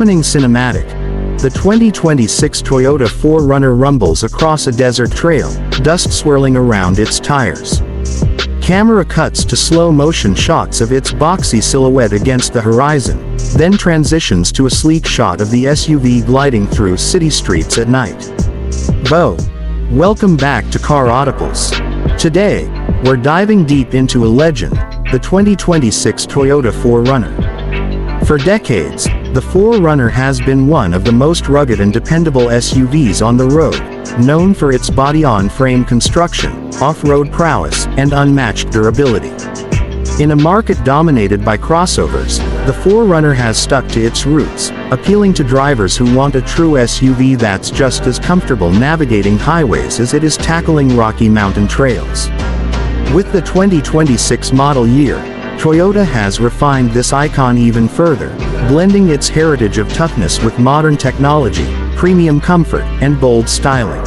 Opening cinematic. The 2026 Toyota 4Runner rumbles across a desert trail, dust swirling around its tires. Camera cuts to slow-motion shots of its boxy silhouette against the horizon, then transitions to a sleek shot of the SUV gliding through city streets at night. Welcome back to Car AutoPulse. Today, we're diving deep into a legend, the 2026 Toyota 4Runner. For decades, the 4Runner has been one of the most rugged and dependable SUVs on the road, known for its body-on-frame construction, off-road prowess, and unmatched durability. In a market dominated by crossovers, the 4Runner has stuck to its roots, appealing to drivers who want a true SUV that's just as comfortable navigating highways as it is tackling rocky mountain trails. With the 2026 model year, Toyota has refined this icon even further, blending its heritage of toughness with modern technology, premium comfort, and bold styling.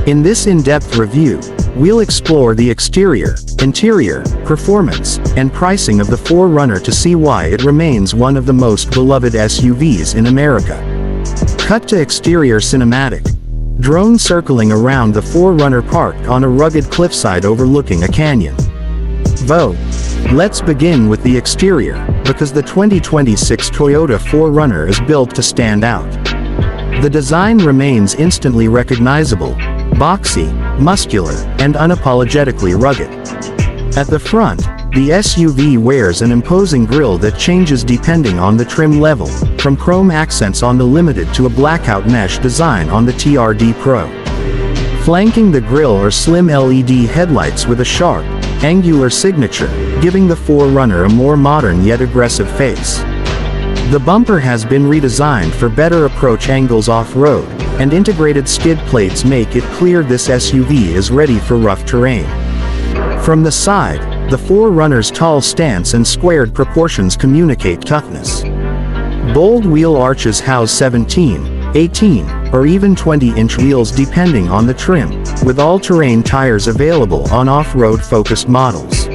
In this in-depth review, we'll explore the exterior, interior, performance, and pricing of the 4Runner to see why it remains one of the most beloved SUVs in America. Cut to exterior cinematic. Drone circling around the 4Runner parked on a rugged cliffside overlooking a canyon. Let's begin with the exterior, because the 2026 Toyota 4Runner is built to stand out. The design remains instantly recognizable, boxy, muscular, and unapologetically rugged. At the front, the SUV wears an imposing grille that changes depending on the trim level, from chrome accents on the Limited to a blackout mesh design on the TRD Pro. Flanking the grille are slim LED headlights with a sharp, angular signature, giving the 4Runner a more modern yet aggressive face. The bumper has been redesigned for better approach angles off-road, and integrated skid plates make it clear this SUV is ready for rough terrain. From the side, the 4Runner's tall stance and squared proportions communicate toughness. Bold wheel arches house 17, 18, or even 20-inch wheels depending on the trim, with all-terrain tires available on off-road focused models.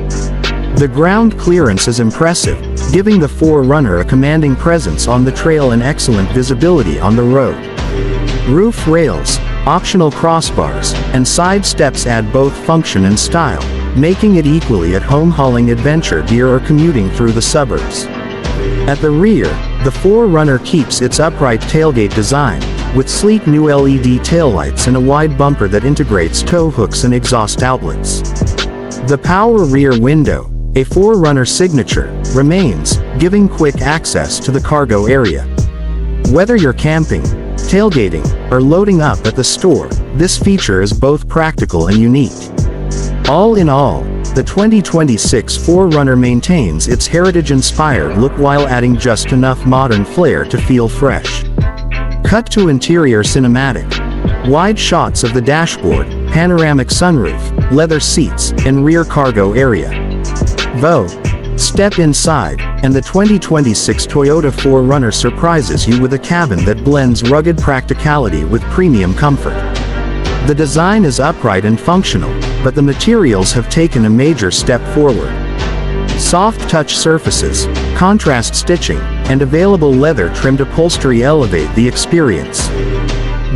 The ground clearance is impressive, giving the 4Runner a commanding presence on the trail and excellent visibility on the road. Roof rails, optional crossbars, and side steps add both function and style, making it equally at home hauling adventure gear or commuting through the suburbs. At the rear, the 4Runner keeps its upright tailgate design, with sleek new LED taillights and a wide bumper that integrates tow hooks and exhaust outlets. The power rear window, a 4Runner signature, remains, giving quick access to the cargo area. Whether you're camping, tailgating, or loading up at the store, this feature is both practical and unique. All in all, the 2026 4Runner maintains its heritage-inspired look while adding just enough modern flair to feel fresh. Cut to interior cinematic. Wide shots of the dashboard, panoramic sunroof, leather seats, and rear cargo area. Step inside, and the 2026 Toyota 4Runner surprises you with a cabin that blends rugged practicality with premium comfort. The design is upright and functional, but the materials have taken a major step forward. Soft touch surfaces, contrast stitching, and available leather-trimmed upholstery elevate the experience.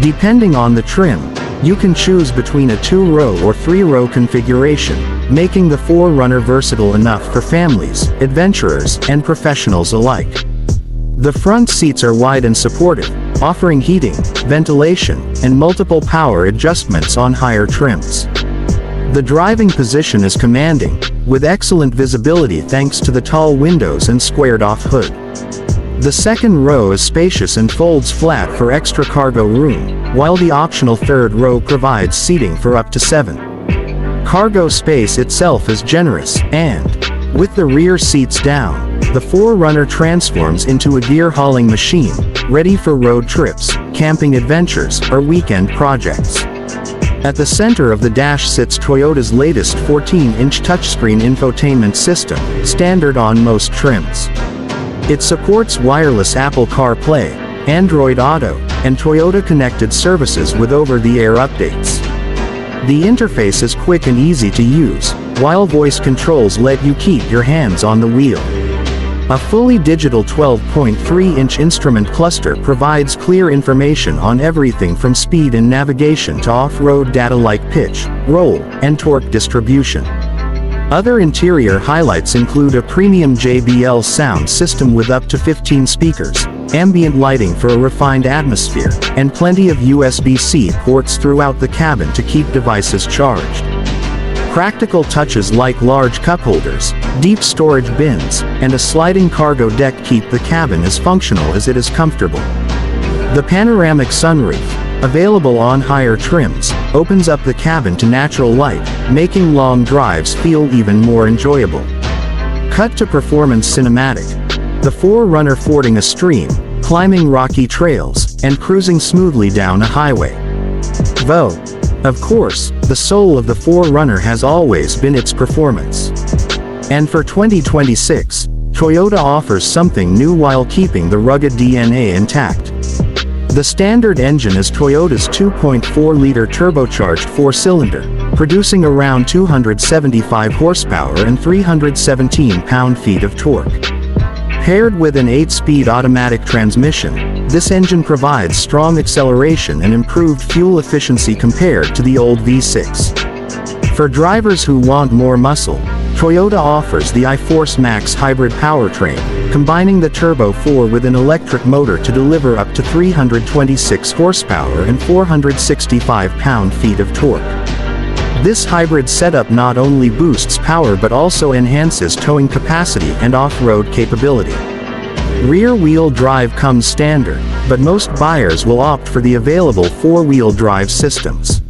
Depending on the trim, you can choose between a 2-row or 3-row configuration, making the 4Runner versatile enough for families, adventurers, and professionals alike. The front seats are wide and supportive, offering heating, ventilation, and multiple power adjustments on higher trims. The driving position is commanding, with excellent visibility thanks to the tall windows and squared-off hood. The second row is spacious and folds flat for extra cargo room, while the optional third row provides seating for up to 7. Cargo space itself is generous, and, with the rear seats down, the 4Runner transforms into a gear-hauling machine, ready for road trips, camping adventures, or weekend projects. At the center of the dash sits Toyota's latest 14-inch touchscreen infotainment system, standard on most trims. It supports wireless Apple CarPlay, Android Auto, and Toyota connected services with over-the-air updates. The interface is quick and easy to use, while voice controls let you keep your hands on the wheel. A fully digital 12.3-inch instrument cluster provides clear information on everything from speed and navigation to off-road data like pitch, roll, and torque distribution. Other interior highlights include a premium JBL sound system with up to 15 speakers, ambient lighting for a refined atmosphere, and plenty of USB-C ports throughout the cabin to keep devices charged. Practical touches like large cup holders, deep storage bins, and a sliding cargo deck keep the cabin as functional as it is comfortable. The panoramic sunroof, available on higher trims, opens up the cabin to natural light, making long drives feel even more enjoyable. Cut to performance cinematic. The 4Runner fording a stream, climbing rocky trails, and cruising smoothly down a highway. Though, of course, the soul of the 4Runner has always been its performance. And for 2026, Toyota offers something new while keeping the rugged DNA intact. The standard engine is Toyota's 2.4-liter turbocharged 4-cylinder, producing around 275 horsepower and 317 pound-feet of torque. Paired with an 8-speed automatic transmission, this engine provides strong acceleration and improved fuel efficiency compared to the old V6. For drivers who want more muscle, Toyota offers the iForce Max hybrid powertrain, combining the Turbo 4 with an electric motor to deliver up to 326 horsepower and 465 pound-feet of torque. This hybrid setup not only boosts power but also enhances towing capacity and off-road capability. Rear-wheel drive comes standard, but most buyers will opt for the available four-wheel drive systems.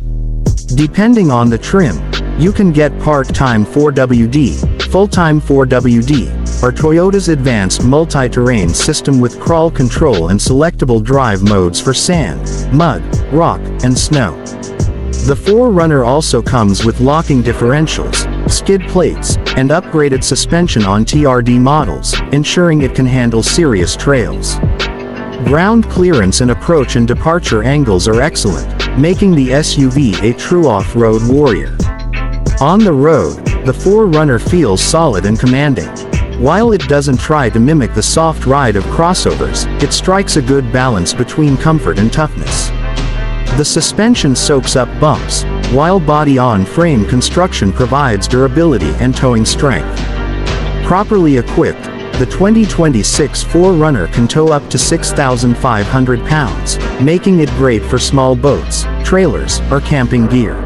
Depending on the trim, you can get part-time 4WD, full-time 4WD, or Toyota's advanced multi-terrain system with crawl control and selectable drive modes for sand, mud, rock, and snow. The 4Runner also comes with locking differentials, skid plates, and upgraded suspension on TRD models, ensuring it can handle serious trails. Ground clearance and approach and departure angles are excellent, making the SUV a true off-road warrior. On the road, the 4Runner feels solid and commanding. While it doesn't try to mimic the soft ride of crossovers, it strikes a good balance between comfort and toughness. The suspension soaks up bumps, while body-on-frame construction provides durability and towing strength. Properly equipped, the 2026 4Runner can tow up to 6,500 pounds, making it great for small boats, trailers, or camping gear.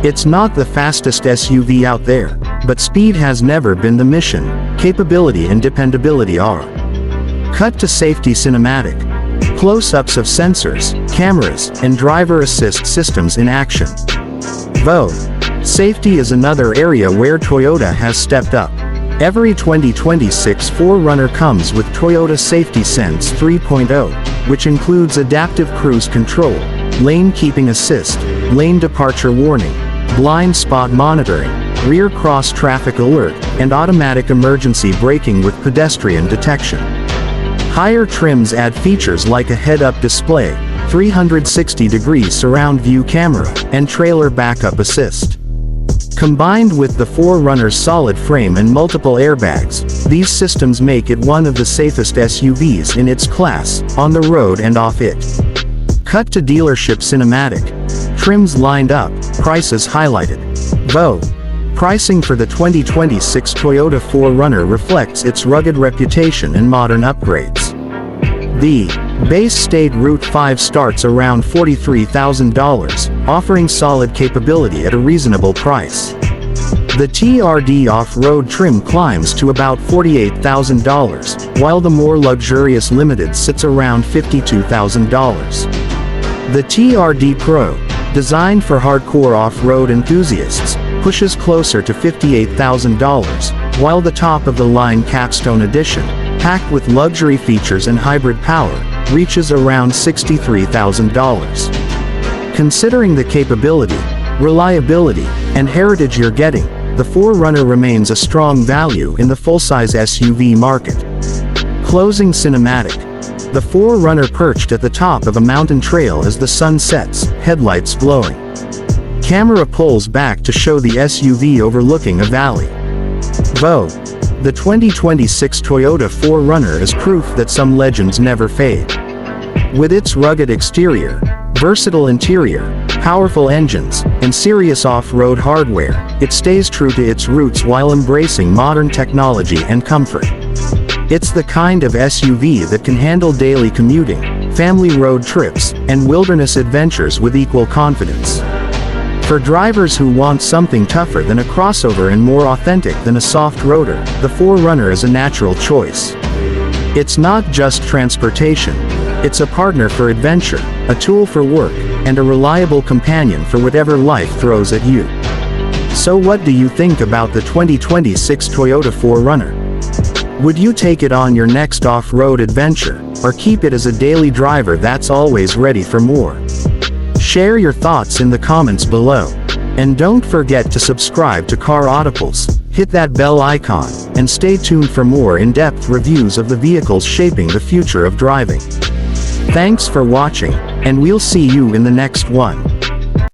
It's not the fastest SUV out there, but speed has never been the mission, capability and dependability are. Cut to safety cinematic. Close-ups of sensors, cameras, and driver assist systems in action. Though, safety is another area where Toyota has stepped up. Every 2026 4Runner comes with Toyota Safety Sense 3.0, which includes adaptive cruise control, lane keeping assist, lane departure warning, blind spot monitoring, rear cross traffic alert, and automatic emergency braking with pedestrian detection. Higher trims add features like a head-up display, 360-degree surround view camera, and trailer backup assist. Combined with the 4Runner's solid frame and multiple airbags, these systems make it one of the safest SUVs in its class, on the road and off it. Cut to dealership cinematic. Trims lined up, prices highlighted. Though, pricing for the 2026 Toyota 4Runner reflects its rugged reputation and modern upgrades. The base state Route 5 starts around $43,000, offering solid capability at a reasonable price. The TRD off-road trim climbs to about $48,000, while the more luxurious Limited sits around $52,000. The TRD Pro, designed for hardcore off-road enthusiasts, pushes closer to $58,000, while the top-of-the-line Capstone Edition, packed with luxury features and hybrid power, reaches around $63,000. Considering the capability, reliability, and heritage you're getting, the 4Runner remains a strong value in the full-size SUV market. Closing cinematic. The 4Runner perched at the top of a mountain trail as the sun sets, headlights glowing. Camera pulls back to show the SUV overlooking a valley. Though, The 2026 Toyota 4Runner is proof that some legends never fade. With its rugged exterior, versatile interior, powerful engines, and serious off-road hardware, it stays true to its roots while embracing modern technology and comfort. It's the kind of SUV that can handle daily commuting, family road trips, and wilderness adventures with equal confidence. For drivers who want something tougher than a crossover and more authentic than a soft roader, the 4Runner is a natural choice. It's not just transportation. It's a partner for adventure, a tool for work, and a reliable companion for whatever life throws at you. So what do you think about the 2026 Toyota 4Runner? Would you take it on your next off-road adventure, or keep it as a daily driver that's always ready for more? Share your thoughts in the comments below. And don't forget to subscribe to Car AutoPulse, hit that bell icon, and stay tuned for more in-depth reviews of the vehicles shaping the future of driving. Thanks for watching, and we'll see you in the next one.